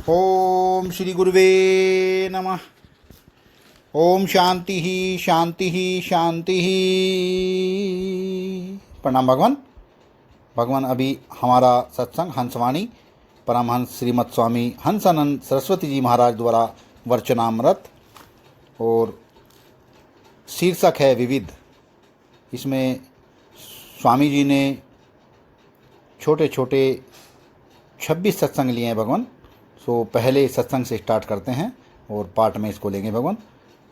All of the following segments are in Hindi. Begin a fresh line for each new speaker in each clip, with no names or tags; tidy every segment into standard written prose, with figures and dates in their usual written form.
ओम श्री गुरुवे नमः। ओम शांति ही शांति ही शांति ही। प्रणाम भगवान। भगवान अभी हमारा सत्संग हंसवाणी परमहंस श्रीमद स्वामी हंसानंद सरस्वती जी महाराज द्वारा वर्चनामृत और शीर्षक है विविध। इसमें स्वामी जी ने छोटे छोटे 26 सत्संग लिए हैं भगवान। सो पहले सत्संग से स्टार्ट करते हैं और पार्ट में इसको लेंगे भगवान।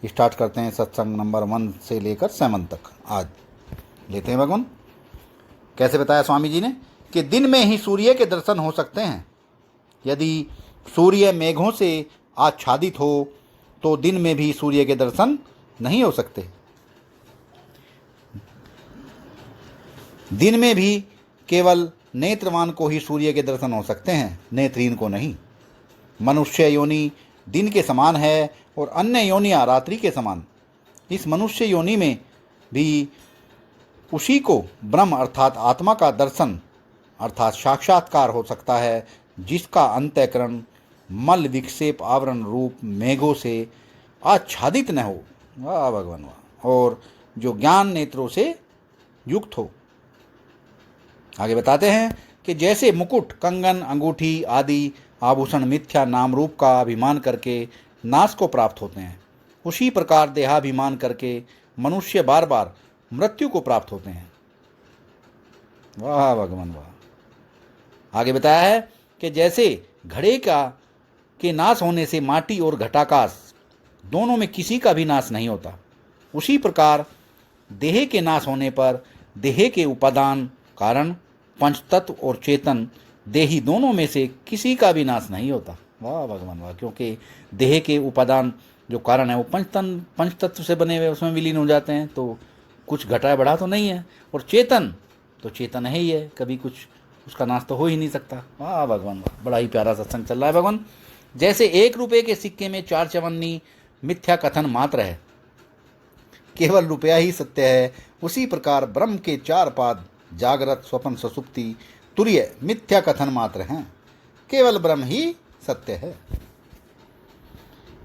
स्टार्ट करते हैं सत्संग नंबर 1 से लेकर 7 तक आज लेते हैं भगवान। कैसे बताया स्वामी जी ने कि दिन में ही सूर्य के दर्शन हो सकते हैं। यदि सूर्य मेघों से आच्छादित हो तो दिन में भी सूर्य के दर्शन नहीं हो सकते। दिन में भी केवल नेत्रवान को ही सूर्य के दर्शन हो सकते हैं, नेत्रहीन को नहीं। मनुष्य योनि दिन के समान है और अन्य योनियां रात्रि के समान। इस मनुष्य योनि में भी उसी को ब्रह्म अर्थात आत्मा का दर्शन अर्थात साक्षात्कार हो सकता है, जिसका अंतःकरण मल विक्षेप आवरण रूप मेघों से आच्छादित न हो। वाह भगवान वाह। और जो ज्ञान नेत्रों से युक्त हो। आगे बताते हैं कि जैसे मुकुट, कंगन, अंगूठी आदि आभूषण मिथ्या नाम रूप का अभिमान करके नाश को प्राप्त होते हैं, उसी प्रकार देहाभिमान करके मनुष्य बार बार मृत्यु को प्राप्त होते हैं। वाह भगवान वाह। आगे बताया है कि जैसे घड़े के नाश होने से माटी और घटाकाश दोनों में किसी का भी नाश नहीं होता, उसी प्रकार देह के नाश होने पर देह के उपादान कारण पंचतत्व और चेतन देही दोनों में से किसी का भी नाश नहीं होता। वाह भगवान वाह। क्योंकि देह के उपादान जो कारण है वो पंचतत्व से बने हुए उसमें विलीन हो जाते हैं, तो कुछ घटा बढ़ा तो नहीं है। और चेतन तो चेतन है ही है, कभी कुछ उसका नाश तो हो ही नहीं सकता। वाह भगवान वाह। बड़ा ही प्यारा सत्संग चल रहा है भगवान। जैसे 1 रुपये के सिक्के में 4 चवन्नी मिथ्या कथन मात्र है, केवल रुपया ही सत्य है, उसी प्रकार ब्रह्म के 4 पाद जागृत स्वप्न सुषुप्ति तुर्य मिथ्या कथन मात्र हैं, केवल ब्रह्म ही सत्य है।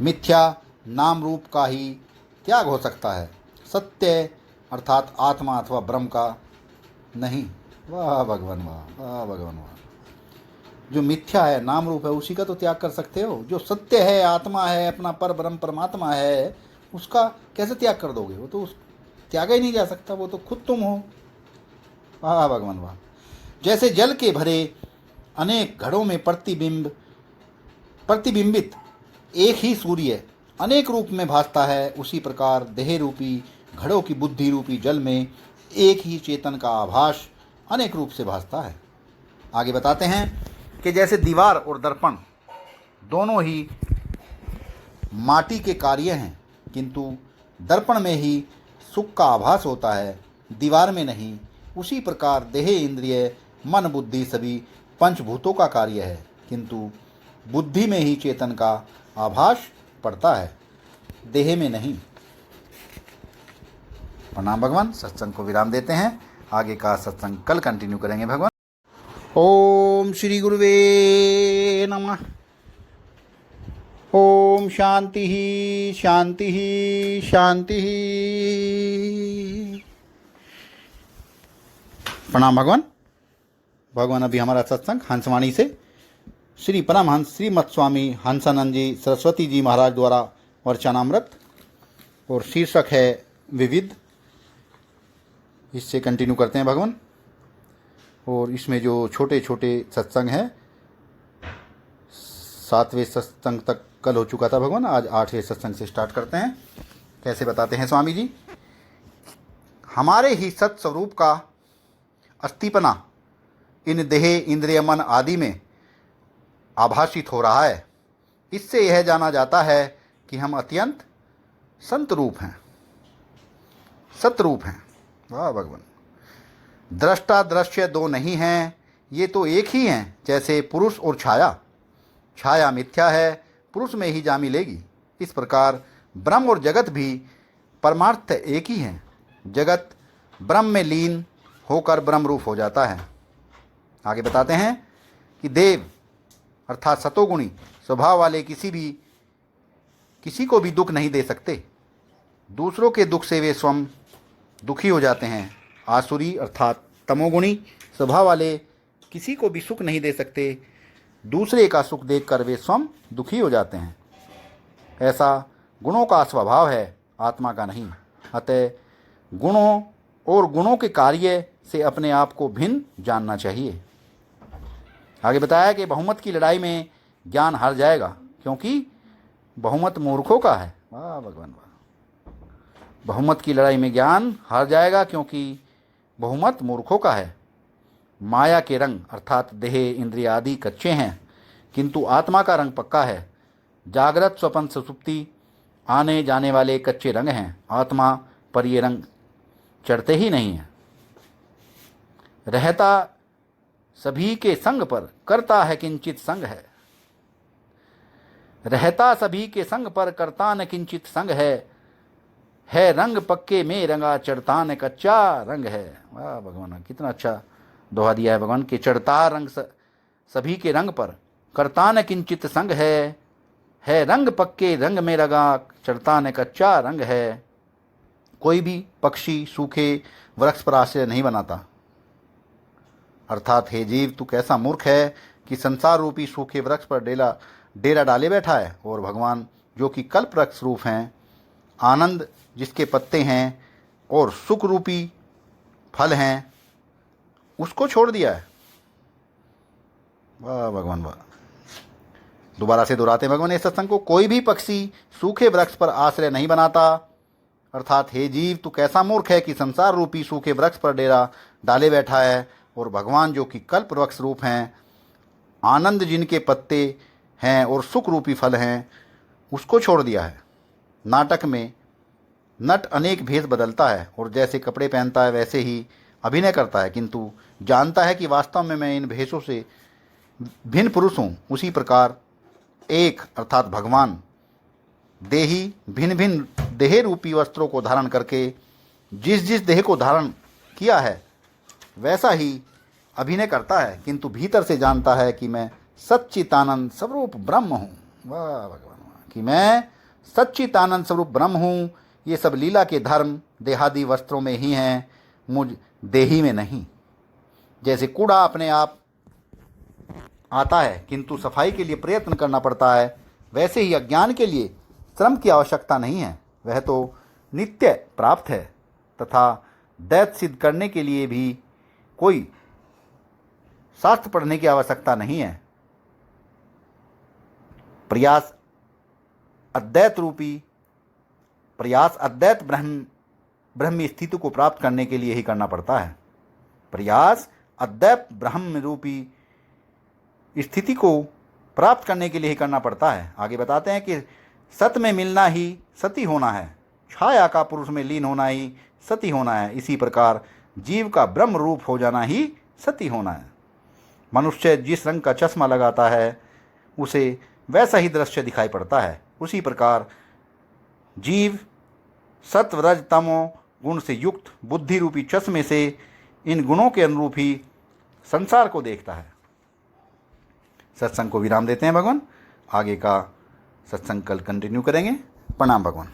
मिथ्या नाम रूप का ही त्याग हो सकता है, सत्य अर्थात आत्मा अथवा ब्रह्म का नहीं। वाह भगवान वाह। वाह भगवान वाह। जो मिथ्या है नाम रूप है उसी का तो त्याग कर सकते हो। जो सत्य है आत्मा है अपना पर ब्रह्म परमात्मा है, उसका कैसे त्याग कर दोगे? वो तो त्यागा ही नहीं जा सकता, वो तो खुद तुम हो। वाह भगवान वाह। जैसे जल के भरे अनेक घड़ों में प्रतिबिंबित एक ही सूर्य अनेक रूप में भासता है, उसी प्रकार देह रूपी घड़ों की बुद्धि रूपी जल में एक ही चेतन का आभास अनेक रूप से भासता है। आगे बताते हैं कि जैसे दीवार और दर्पण दोनों ही माटी के कार्य हैं, किंतु दर्पण में ही सुख का आभास होता है, दीवार में नहीं। उसी प्रकार देह इंद्रिय मन बुद्धि सभी पंचभूतों का कार्य है, किंतु बुद्धि में ही चेतन का आभास पड़ता है, देह में नहीं। प्रणाम भगवान। सत्संग को विराम देते हैं, आगे का सत्संग कल कंटिन्यू करेंगे भगवान। ओम श्री गुरुवे नमः। ओम शांति ही शांति ही शांति ही। प्रणाम भगवान। भगवान अभी हमारा सत्संग हंसवाणी से श्री परमहंस श्रीमद स्वामी हंसानंद जी सरस्वती जी महाराज द्वारा वर्चनामृत और शीर्षक है विविध। इससे कंटिन्यू करते हैं भगवान। और इसमें जो छोटे छोटे सत्संग हैं, 7वें सत्संग तक कल हो चुका था भगवान, आज 8वें सत्संग से स्टार्ट करते हैं। कैसे बताते हैं स्वामी जी? हमारे ही सत्स्वरूप का अस्तिपना इन देह इंद्रिय मन आदि में आभासित हो रहा है। इससे यह जाना जाता है कि हम अत्यंत संत रूप हैं, सतरूप हैं। वाह भगवान। दृष्टा दृश्य दो नहीं हैं, ये तो एक ही हैं। जैसे पुरुष और छाया, छाया मिथ्या है, पुरुष में ही जा मिलेगी। इस प्रकार ब्रह्म और जगत भी परमार्थ एक ही हैं। जगत ब्रह्म में लीन होकर ब्रह्म रूप हो जाता है। आगे बताते हैं कि देव अर्थात सतोगुणी स्वभाव वाले किसी को भी दुख नहीं दे सकते। दूसरों के दुख से वे स्वयं दुखी हो जाते हैं। आसुरी अर्थात तमोगुणी स्वभाव वाले किसी को भी सुख नहीं दे सकते। दूसरे का सुख देखकर वे स्वयं दुखी हो जाते हैं। ऐसा गुणों का स्वभाव है, आत्मा का नहीं। अतः गुणों और गुणों के कार्य से अपने आप को भिन्न जानना चाहिए। आगे बताया कि बहुमत की लड़ाई में ज्ञान हार जाएगा, क्योंकि बहुमत मूर्खों का है। वाह भगवान वाह। बहुमत की लड़ाई में ज्ञान हार जाएगा, क्योंकि बहुमत मूर्खों का है। माया के रंग अर्थात देह इंद्रिय आदि कच्चे हैं, किंतु आत्मा का रंग पक्का है। जागृत स्वप्न सुषुप्ति आने जाने वाले कच्चे रंग हैं, आत्मा पर ये रंग चढ़ते ही नहीं हैं। रहता सभी के संग पर, करता है किंचित संग है। रहता सभी के संग पर, करता न किंचित संग है रंग पक्के में रंगा, चढ़ता न कच्चा रंग है। वाह भगवान, कितना अच्छा दोहा दिया है भगवान के। चढ़ता रंग सभी के रंग पर, करता न किंचित संग है रंग पक्के रंग में रंगा, चढ़ता न कच्चा रंग है। कोई भी पक्षी सूखे वृक्ष पर आश्रय नहीं बनाता। अर्थात हे जीव, तू कैसा मूर्ख है कि संसार रूपी सूखे वृक्ष पर डेरा डाले बैठा है, और भगवान जो कि कल्प वृक्ष रूप हैं, आनंद जिसके पत्ते हैं और सुख रूपी फल हैं, उसको छोड़ दिया है। वाह भगवान वाह। दोबारा से दोहराते भगवान इस सत्संग को। कोई भी पक्षी सूखे वृक्ष पर आश्रय नहीं बनाता। अर्थात हे जीव, तू कैसा मूर्ख है कि संसार रूपी सूखे वृक्ष पर डेरा डाले बैठा है, और भगवान जो कि कल्प वृक्ष रूप हैं, आनंद जिनके पत्ते हैं और सुख रूपी फल हैं, उसको छोड़ दिया है। नाटक में नट अनेक भेष बदलता है, और जैसे कपड़े पहनता है वैसे ही अभिनय करता है, किंतु जानता है कि वास्तव में मैं इन भेषों से भिन्न पुरुष हूँ। उसी प्रकार एक अर्थात भगवान देही भिन्न भिन्न देह रूपी वस्त्रों को धारण करके जिस देह को धारण किया है वैसा ही अभिनय करता है, किंतु भीतर से जानता है कि मैं सच्चिदानंद स्वरूप ब्रह्म हूँ। वाह भगवान, कि मैं सच्चिदानंद स्वरूप ब्रह्म हूँ। ये सब लीला के धर्म देहादि वस्त्रों में ही हैं, मुझ देही में नहीं। जैसे कूड़ा अपने आप आता है, किंतु सफाई के लिए प्रयत्न करना पड़ता है, वैसे ही अज्ञान के लिए श्रम की आवश्यकता नहीं है, वह तो नित्य प्राप्त है। तथा दैत्य सिद्ध करने के लिए भी कोई शास्त्र पढ़ने की आवश्यकता नहीं है। प्रयास अद्वैत ब्रह्म स्थिति को प्राप्त करने के लिए ही करना पड़ता है। प्रयास अद्वैत ब्रह्म रूपी स्थिति को प्राप्त करने के लिए ही करना पड़ता है। आगे बताते हैं कि सत में मिलना ही सती होना है, छाया का पुरुष में लीन होना ही सती होना है। इसी प्रकार जीव का ब्रह्म रूप हो जाना ही सती होना है। मनुष्य जिस रंग का चश्मा लगाता है उसे वैसा ही दृश्य दिखाई पड़ता है। उसी प्रकार जीव सत्व रज तमो गुण से युक्त बुद्धि रूपी चश्मे से इन गुणों के अनुरूप ही संसार को देखता है। सत्संग को विराम देते हैं भगवान। आगे का सत्संग कल कंटिन्यू करेंगे। प्रणाम भगवान।